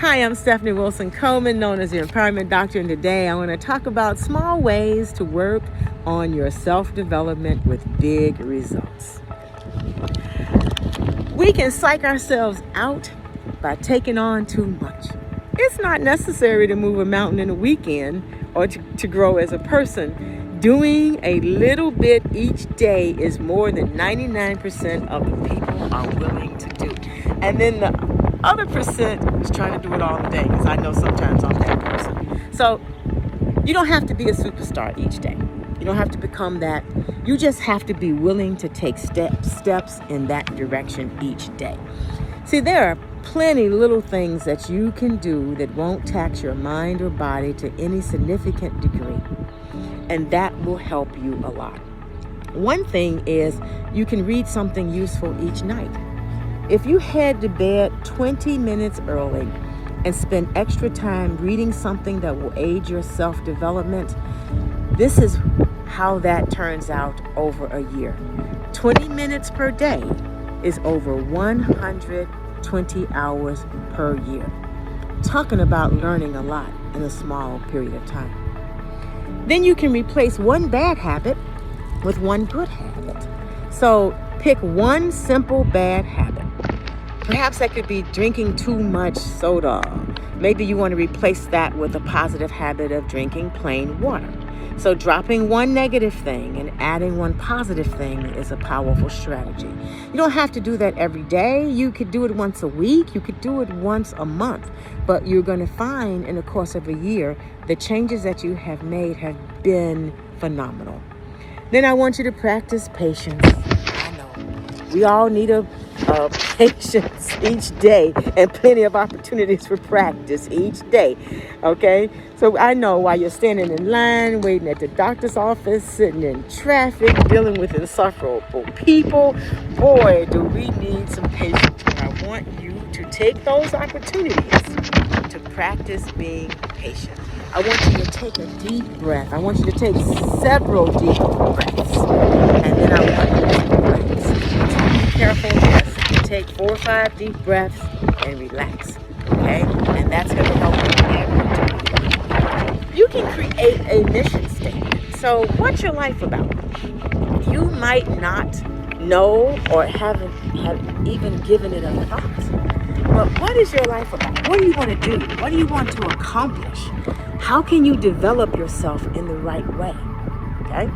Hi, I'm Stephanie Wilson-Coleman, known as the Empowerment Doctor, and today I want to talk about small ways to work on your self-development with big results. We can psych ourselves out by taking on too much. It's not necessary to move a mountain in a weekend or to grow as a person. Doing a little bit each day is more than 99% of the people are willing to do. And then the other percent is trying to do it all day, because I know sometimes I'm that person. So you don't have to be a superstar each day. You don't have to become that. You just have to be willing to take steps in that direction each day. See, there are plenty little things that you can do that won't tax your mind or body to any significant degree, and that will help you a lot. One thing is you can read something useful each night. If you head to bed 20 minutes early and spend extra time reading something that will aid your self-development, this is how that turns out over a year. 20 minutes per day is over 120 hours per year. Talking about learning a lot in a small period of time. Then you can replace one bad habit with one good habit. So pick one simple bad habit. Perhaps that could be drinking too much soda. Maybe you want to replace that with a positive habit of drinking plain water. So dropping one negative thing and adding one positive thing is a powerful strategy. You don't have to do that every day. You could do it once a week. You could do it once a month. But you're going to find in the course of a year, the changes that you have made have been phenomenal. Then I want you to practice patience. I know we all need a patience each day, and plenty of opportunities for practice each day. Okay, so I know while you're standing in line, waiting at the doctor's office, sitting in traffic, dealing with insufferable people, boy, do we need some patience. And I want you to take those opportunities to practice being patient. I want you to take a deep breath. I want you to take several deep breaths, and then I want you to relax. Be careful. Take 4 or 5 deep breaths and relax, okay? And that's going to help you every day. You can create a mission statement. So what's your life about? You might not know or haven't even given it a thought. But what is your life about? What do you want to do? What do you want to accomplish? How can you develop yourself in the right way? Okay?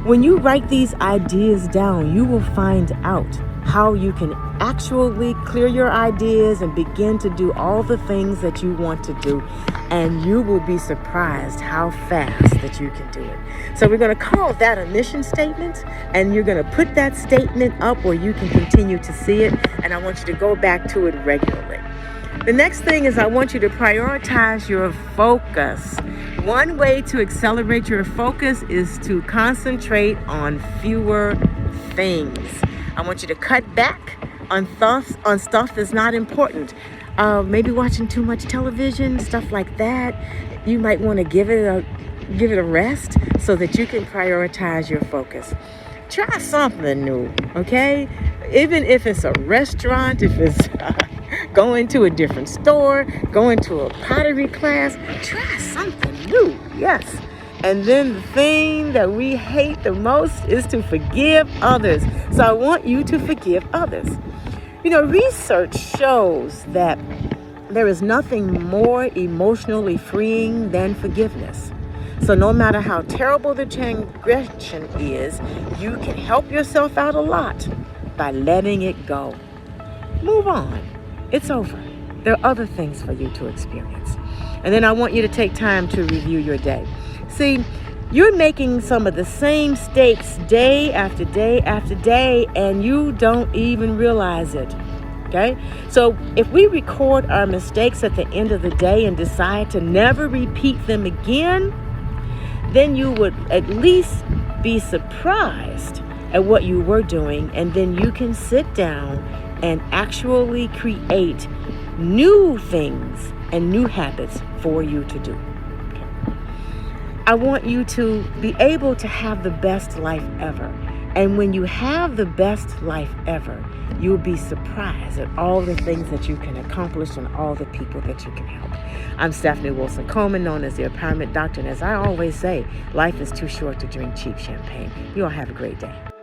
When you write these ideas down, you will find out how you can actually clear your ideas and begin to do all the things that you want to do, and you will be surprised how fast that you can do it. So we're going to call that a mission statement, and you're going to put that statement up where you can continue to see it, and I want you to go back to it regularly. The next thing is I want you to prioritize your focus. One way to accelerate your focus is to concentrate on fewer things. I want you to cut back on stuff that's not important. Maybe watching too much television, stuff like that. You might want to give it a rest so that you can prioritize your focus. Try something new, okay? Even if it's a restaurant, if it's going to a different store, going to a pottery class, try something new, yes. And then the thing that we hate the most is to forgive others. So I want you to forgive others. You know, research shows that there is nothing more emotionally freeing than forgiveness. So no matter how terrible the transgression is, you can help yourself out a lot by letting it go. Move on. It's over. There are other things for you to experience. And then I want you to take time to review your day. See, you're making some of the same mistakes day after day after day, and you don't even realize it. Okay? So if we record our mistakes at the end of the day and decide to never repeat them again, then you would at least be surprised at what you were doing, and then you can sit down and actually create new things and new habits for you to do. I want you to be able to have the best life ever. And when you have the best life ever, you'll be surprised at all the things that you can accomplish and all the people that you can help. I'm Stephanie Wilson-Coleman, known as the Empowerment Doctor. And as I always say, life is too short to drink cheap champagne. You all have a great day.